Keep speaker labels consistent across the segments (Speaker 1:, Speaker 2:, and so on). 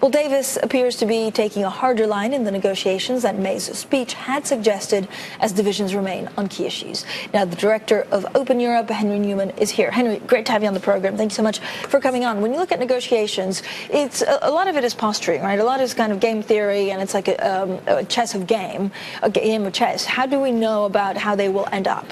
Speaker 1: Well, Davis appears to be taking a harder line in the negotiations than May's speech had suggested as divisions remain on key issues. Now, the director of Open Europe, Henry Newman, is here. Henry, great to have you on the program. Thank you so much for coming on. When you look at negotiations, it's a lot of it is posturing, right? A lot is kind of game theory, and it's like a game of chess. How do we know about how they will end up?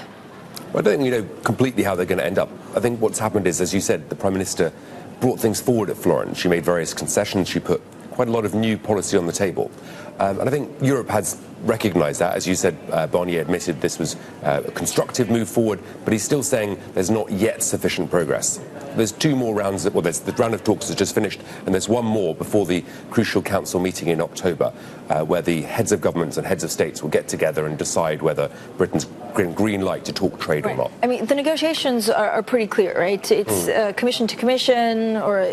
Speaker 2: Well, I don't think we know completely how they're going to end up. I think what's happened is, as you said, the Prime Minister brought things forward at Florence. She made various concessions. She put quite a lot of new policy on the table. And I think Europe has recognised that. As you said, Barnier admitted this was a constructive move forward, but he's still saying there's not yet sufficient progress. There's two more rounds. Well, there's the round of talks has just finished, and there's one more before the crucial council meeting in October, where the heads of governments and heads of states will get together and decide whether Britain's green light to talk trade or not.
Speaker 1: I mean, the negotiations are pretty clear, right? It's commission to commission, or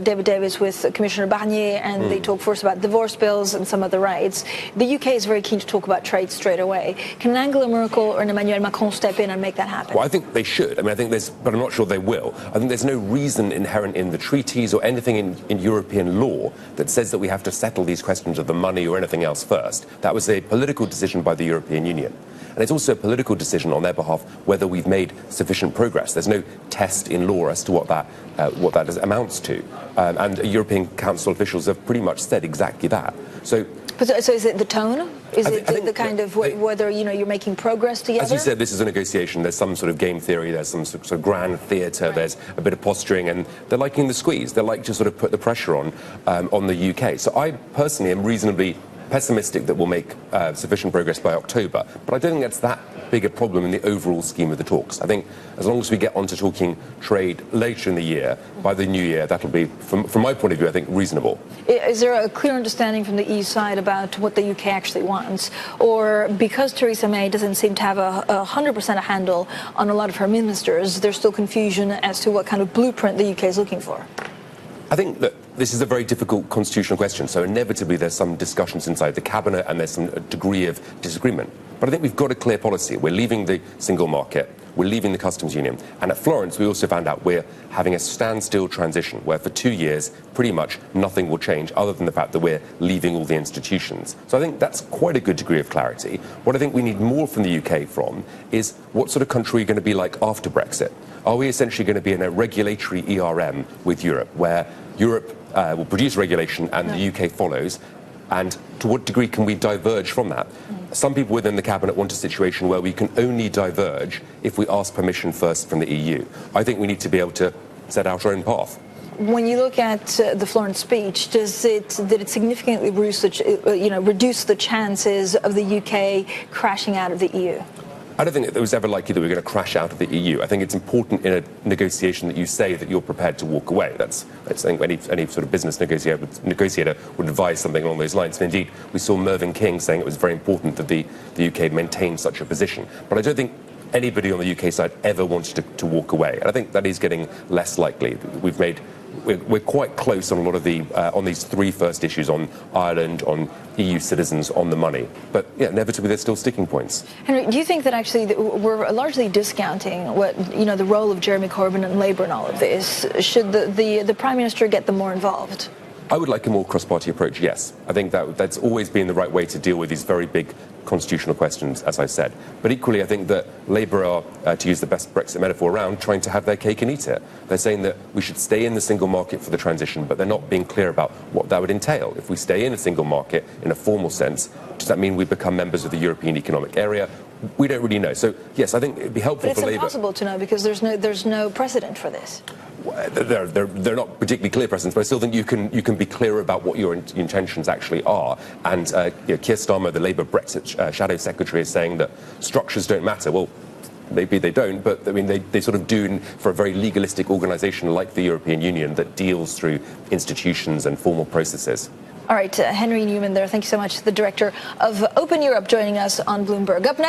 Speaker 1: David Davis with Commissioner Barnier, and they talk first about divorce bills and some other rights. The UK is very keen to talk about trade straight away. Can Angela Merkel or Emmanuel Macron step in and make that happen?
Speaker 2: Well, I think they should. I mean, I think there's, but I'm not sure they will. I think there's no reason inherent in the treaties or anything in European law that says that we have to settle these questions of the money or anything else first. That was a political decision by the European Union. And it's also a political decision on their behalf whether we've made sufficient progress. There's no test in law as to what that amounts to. And European Council officials have pretty much said exactly that. So
Speaker 1: is it the tone? Is it the kind of whether you're making progress together?
Speaker 2: As you said, this is a negotiation. There's some sort of game theory. There's some sort of grand theatre. Right. There's a bit of posturing, and they're liking the squeeze. They like to sort of put the pressure on the UK. So I personally am reasonably pessimistic that we'll make sufficient progress by October, but I don't think that's that big a problem in the overall scheme of the talks. I think as long as we get on to talking trade later in the year, by the new year, that'll be, from my point of view, I think reasonable.
Speaker 1: Is there a clear understanding from the EU side about what the UK actually wants? Or because Theresa May doesn't seem to have a 100% a handle on a lot of her ministers, there's still confusion as to what kind of blueprint the UK is looking for?
Speaker 2: I think that this is a very difficult constitutional question, so inevitably there's some discussions inside the cabinet and there's some degree of disagreement. But I think we've got a clear policy. We're leaving the single market, we're leaving the customs union, and at Florence we also found out we're having a standstill transition where for 2 years pretty much nothing will change other than the fact that we're leaving all the institutions. So I think that's quite a good degree of clarity. What I think we need more from the UK from is what sort of country are we going to be like after Brexit? Are we essentially going to be in a regulatory ERM with Europe, where Europe will produce regulation and the UK follows? And to what degree can we diverge from that? Some people within the cabinet want a situation where we can only diverge if we ask permission first from the EU. I think we need to be able to set out our own path.
Speaker 1: When you look at the Florence speech, did it significantly reduce the chances of the UK crashing out of the EU?
Speaker 2: I don't think it was ever likely that we're going to crash out of the EU. I think it's important in a negotiation that you say that you're prepared to walk away. That's I think any sort of business negotiator would advise something along those lines. And indeed, we saw Mervyn King saying it was very important that the UK maintain such a position. But I don't think anybody on the UK side ever wanted to walk away. And I think that is getting less likely. We're quite close on a lot of on these three first issues, on Ireland, on EU citizens, on the money. But yeah, inevitably there's still sticking points.
Speaker 1: Henry, do you think that actually we're largely discounting what the role of Jeremy Corbyn and Labour in all of this? Should the Prime Minister get them more involved?
Speaker 2: I would like a more cross-party approach, yes. I think that's always been the right way to deal with these very big constitutional questions, as I said. But equally, I think that Labour are, to use the best Brexit metaphor around, trying to have their cake and eat it. They're saying that we should stay in the single market for the transition, but they're not being clear about what that would entail. If we stay in a single market in a formal sense, does that mean we become members of the European Economic Area? We don't really know. So, yes, I think it'd be helpful for Labour.
Speaker 1: But it's impossible to know because there's no precedent for this.
Speaker 2: They're not particularly clear precedents, but I still think you can be clearer about what your intentions actually are. And Keir Starmer, the Labour Brexit Shadow Secretary, is saying that structures don't matter. Well, maybe they don't, but I mean they sort of do for a very legalistic organisation like the European Union that deals through institutions and formal processes.
Speaker 1: All right, Henry Newman there. Thank you so much. The director of Open Europe joining us on Bloomberg. Up next.